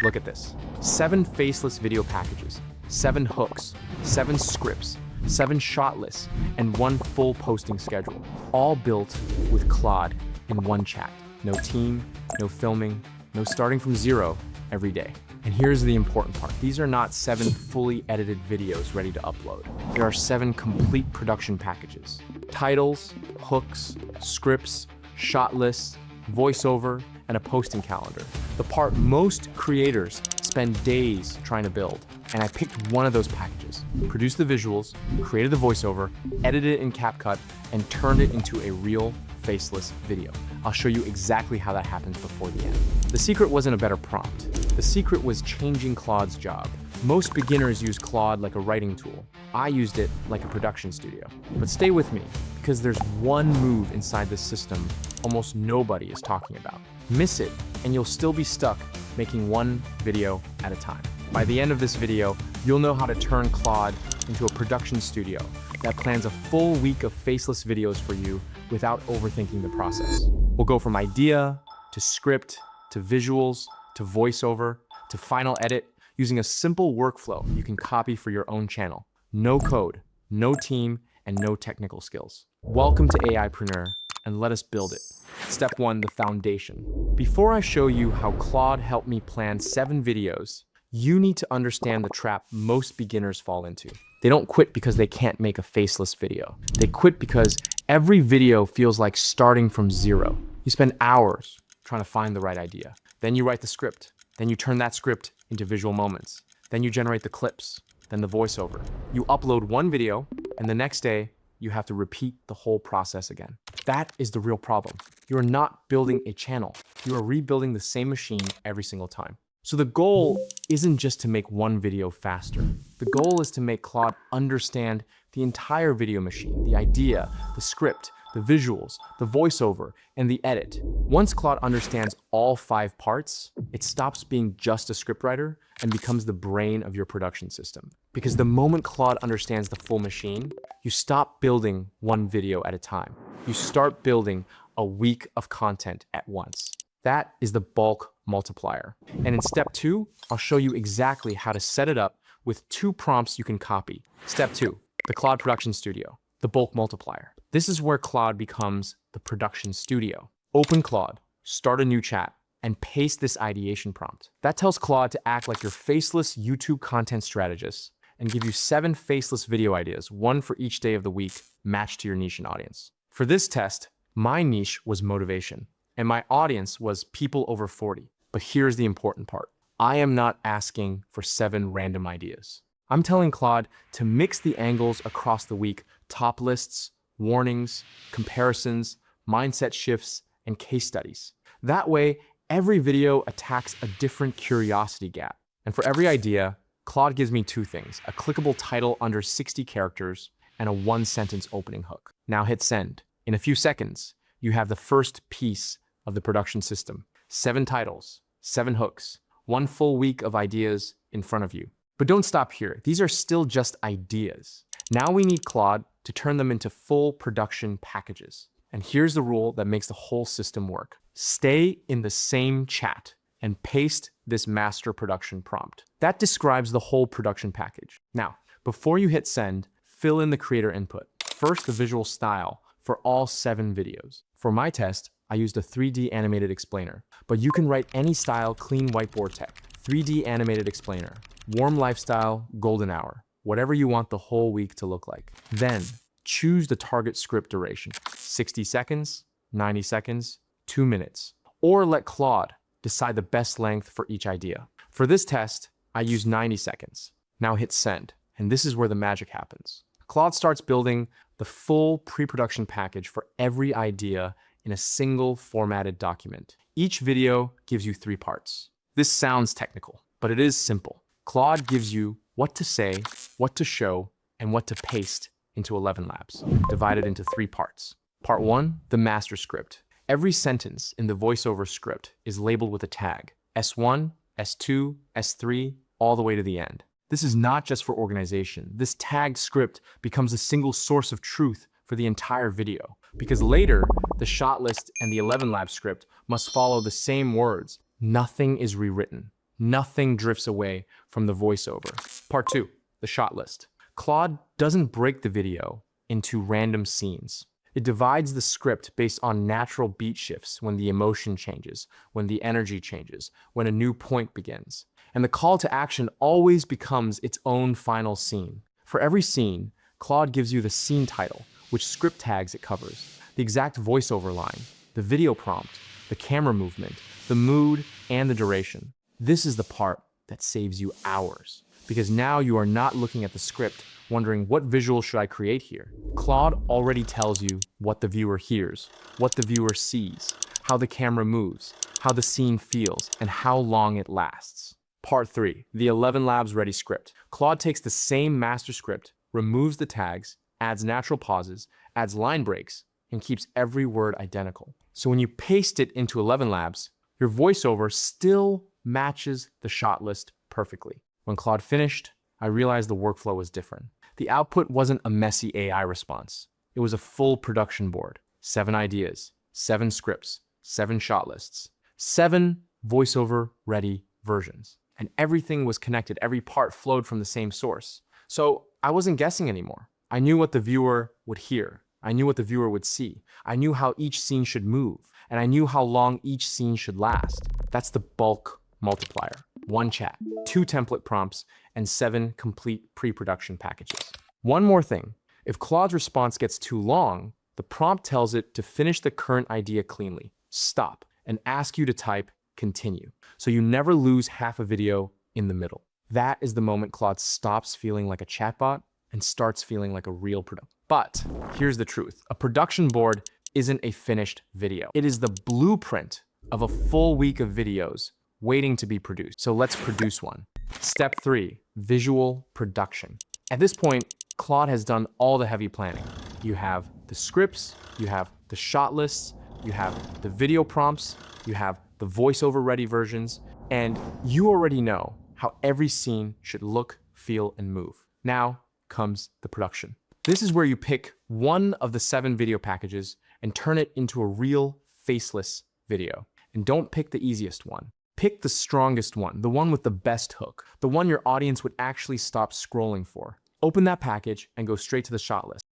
Look at this. 7 faceless video packages, 7 hooks, 7 scripts, 7 shot lists, and 1 full posting schedule, all built with Claude in one chat. No team, no filming, no starting from zero every day. And here's the important part. These are not 7 fully edited videos ready to upload. There are 7 complete production packages. Titles, hooks, scripts, shot lists, voiceover, and a posting calendar. The part most creators spend days trying to build. And I picked one of those packages, produced the visuals, created the voiceover, edited it in CapCut, and turned it into a real faceless video. I'll show you exactly how that happens before the end. The secret wasn't a better prompt. The secret was changing Claude's job. Most beginners use Claude like a writing tool. I used it like a production studio. But stay with me, because there's one move inside this system almost nobody is talking about. Miss it, and you'll still be stuck making one video at a time. By the end of this video, you'll know how to turn Claude into a production studio that plans a full week of faceless videos for you without overthinking the process. We'll go from idea, to script, to visuals, to voiceover, to final edit, using a simple workflow you can copy for your own channel. No code, no team, and no technical skills. Welcome to AIPreneur, and let us build it. Step 1, the foundation. Before I show you how Claude helped me plan 7 videos, you need to understand the trap most beginners fall into. They don't quit because they can't make a faceless video. They quit because every video feels like starting from zero. You spend hours trying to find the right idea. Then you write the script. Then you turn that script into visual moments. Then you generate the clips, then the voiceover. You upload one video, and the next day, you have to repeat the whole process again. That is the real problem. You are not building a channel. You are rebuilding the same machine every single time. So the goal isn't just to make one video faster. The goal is to make Claude understand the entire video machine, the idea, the script, the visuals, the voiceover, and the edit. Once Claude understands all 5 parts, it stops being just a scriptwriter and becomes the brain of your production system. Because the moment Claude understands the full machine, you stop building one video at a time. You start building a week of content at once. That is the bulk multiplier. And in step 2, I'll show you exactly how to set it up with 2 prompts you can copy. Step 2, the Claude Production Studio, the bulk multiplier. This is where Claude becomes the production studio. Open Claude, start a new chat, and paste this ideation prompt. That tells Claude to act like your faceless YouTube content strategist and give you 7 faceless video ideas, 1 for each day of the week, matched to your niche and audience. For this test, my niche was motivation, and my audience was people over 40. But here's the important part. I am not asking for 7 random ideas. I'm telling Claude to mix the angles across the week, top lists, warnings, comparisons, mindset shifts, and case studies. That way, every video attacks a different curiosity gap. And for every idea, Claude gives me 2 things, a clickable title under 60 characters and a 1-sentence opening hook. Now hit send. In a few seconds, you have the first piece of the production system. 7 titles, 7 hooks, 1 full week of ideas in front of you. But don't stop here. These are still just ideas. Now we need Claude to turn them into full production packages. And here's the rule that makes the whole system work. Stay in the same chat and paste this master production prompt. That describes the whole production package. Now, before you hit send, fill in the creator input. First, the visual style for all 7 videos. For my test, I used a 3D animated explainer, but you can write any style, clean whiteboard tech. 3D animated explainer, warm lifestyle, golden hour, whatever you want the whole week to look like. Then choose the target script duration, 60 seconds, 90 seconds, 2 minutes, or let Claude decide the best length for each idea. For this test, I used 90 seconds. Now hit send, and this is where the magic happens. Claude starts building the full pre-production package for every idea in a single formatted document. Each video gives you 3 parts. This sounds technical, but it is simple. Claude gives you what to say, what to show, and what to paste into ElevenLabs, divided into 3 parts. Part 1, the master script. Every sentence in the voiceover script is labeled with a tag, S1, S2, S3, all the way to the end. This is not just for organization. This tagged script becomes a single source of truth for the entire video, because later, the shot list and the ElevenLabs script must follow the same words. Nothing is rewritten. Nothing drifts away from the voiceover. Part 2, the shot list. Claude doesn't break the video into random scenes. It divides the script based on natural beat shifts, when the emotion changes, when the energy changes, when a new point begins. And the call to action always becomes its own final scene. For every scene, Claude gives you the scene title, which script tags it covers, the exact voiceover line, the video prompt, the camera movement, the mood, and the duration. This is the part that saves you hours, because now you are not looking at the script wondering, what visual should I create here? Claude already tells you what the viewer hears, what the viewer sees, how the camera moves, how the scene feels, and how long it lasts. Part 3, the ElevenLabs ready script. Claude takes the same master script, removes the tags, adds natural pauses, adds line breaks, and keeps every word identical. So when you paste it into ElevenLabs, your voiceover still matches the shot list perfectly. When Claude finished, I realized the workflow was different. The output wasn't a messy AI response. It was a full production board. 7 ideas, 7 scripts, 7 shot lists, 7 voiceover-ready versions. And everything was connected. Every part flowed from the same source. So I wasn't guessing anymore. I knew what the viewer would hear. I knew what the viewer would see. I knew how each scene should move. And I knew how long each scene should last. That's the bulk multiplier. 1 chat, 2 template prompts, and 7 complete pre-production packages. One more thing, if Claude's response gets too long, the prompt tells it to finish the current idea cleanly, stop, and ask you to type continue. So you never lose half a video in the middle. That is the moment Claude stops feeling like a chatbot and starts feeling like a real product. But here's the truth, a production board isn't a finished video. It is the blueprint of a full week of videos waiting to be produced. So let's produce one. Step 3, visual production. At this point, Claude has done all the heavy planning. You have the scripts, you have the shot lists, you have the video prompts, you have the voiceover ready versions, and you already know how every scene should look, feel, and move. Now comes the production. This is where you pick one of the 7 video packages and turn it into a real faceless video. And don't pick the easiest one. Pick the strongest one, the one with the best hook, the one your audience would actually stop scrolling for. Open that package and go straight to the shot list.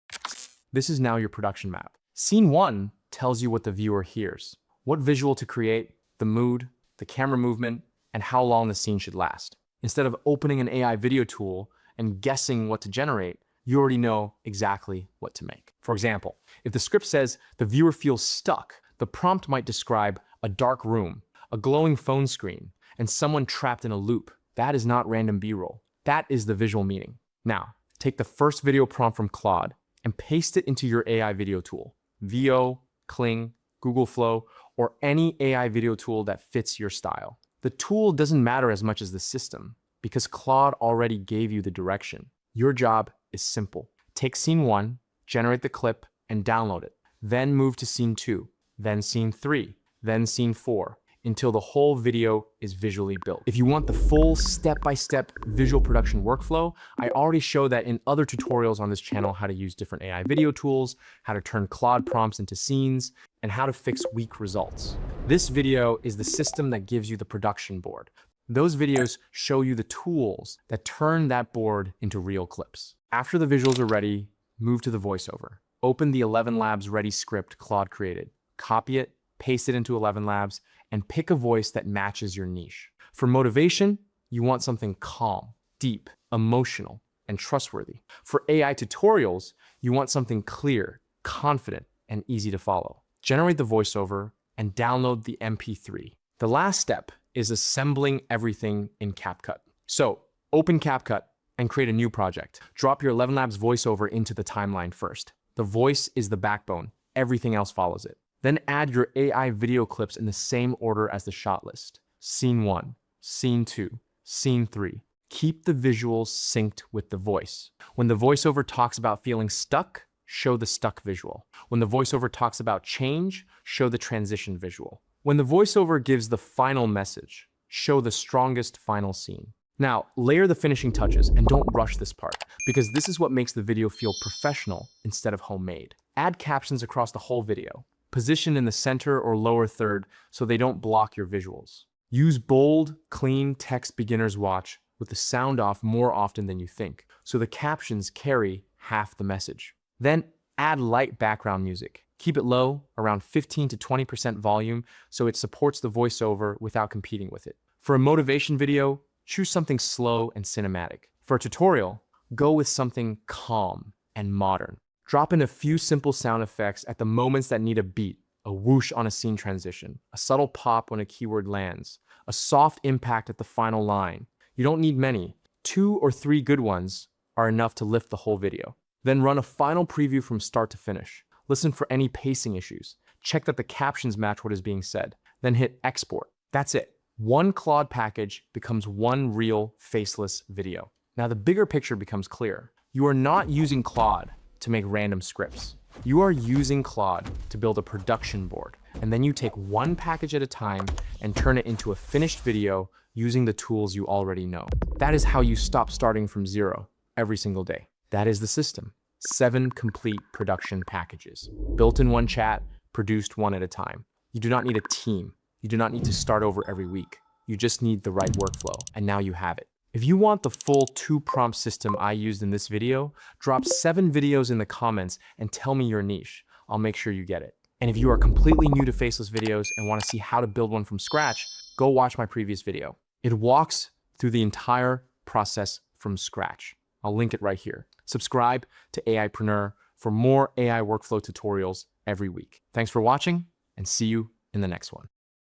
This is now your production map. Scene 1 tells you what the viewer hears, what visual to create, the mood, the camera movement, and how long the scene should last. Instead of opening an AI video tool and guessing what to generate, you already know exactly what to make. For example, if the script says the viewer feels stuck, the prompt might describe a dark room, a glowing phone screen, and someone trapped in a loop. That is not random B-roll. That is the visual meaning. Now, take the first video prompt from Claude and paste it into your AI video tool, VO, Kling, Google Flow, or any AI video tool that fits your style. The tool doesn't matter as much as the system, because Claude already gave you the direction. Your job is simple. Take scene 1, generate the clip, and download it. Then move to scene 2, then scene 3, then scene 4, until the whole video is visually built. If you want the full step-by-step visual production workflow, I already showed that in other tutorials on this channel, how to use different AI video tools, how to turn Claude prompts into scenes, and how to fix weak results. This video is the system that gives you the production board. Those videos show you the tools that turn that board into real clips. After the visuals are ready, move to the voiceover. Open the ElevenLabs ready script Claude created. Copy it, paste it into ElevenLabs, and pick a voice that matches your niche. For motivation, you want something calm, deep, emotional, and trustworthy. For AI tutorials, you want something clear, confident, and easy to follow. Generate the voiceover and download the MP3. The last step is assembling everything in CapCut. So open CapCut and create a new project. Drop your ElevenLabs voiceover into the timeline first. The voice is the backbone. Everything else follows it. Then add your AI video clips in the same order as the shot list. Scene 1, Scene 2, Scene 3. Keep the visuals synced with the voice. When the voiceover talks about feeling stuck, show the stuck visual. When the voiceover talks about change, show the transition visual. When the voiceover gives the final message, show the strongest final scene. Now, layer the finishing touches and don't rush this part, because this is what makes the video feel professional instead of homemade. Add captions across the whole video. Position in the center or lower third so they don't block your visuals. Use bold, clean text beginners watch with the sound off more often than you think, so the captions carry half the message. Then add light background music. Keep it low, around 15 to 20% volume, so it supports the voiceover without competing with it. For a motivation video, choose something slow and cinematic. For a tutorial, go with something calm and modern. Drop in a few simple sound effects at the moments that need a beat, a whoosh on a scene transition, a subtle pop when a keyword lands, a soft impact at the final line. You don't need many. 2 or 3 good ones are enough to lift the whole video. Then run a final preview from start to finish. Listen for any pacing issues. Check that the captions match what is being said. Then hit export. That's it. One Claude package becomes one real faceless video. Now the bigger picture becomes clear. You are not using Claude to make random scripts. You are using Claude to build a production board, and then you take one package at a time and turn it into a finished video using the tools you already know. That is how you stop starting from zero every single day. That is the system. 7 complete production packages, built in one chat, produced one at a time. You do not need a team. You do not need to start over every week. You just need the right workflow, and now you have it. If you want the full 2-prompt system I used in this video, drop 7 videos in the comments and tell me your niche. I'll make sure you get it. And if you are completely new to faceless videos and want to see how to build one from scratch, go watch my previous video. It walks through the entire process from scratch. I'll link it right here. Subscribe to AIPreneur for more AI workflow tutorials every week. Thanks for watching, and see you in the next one.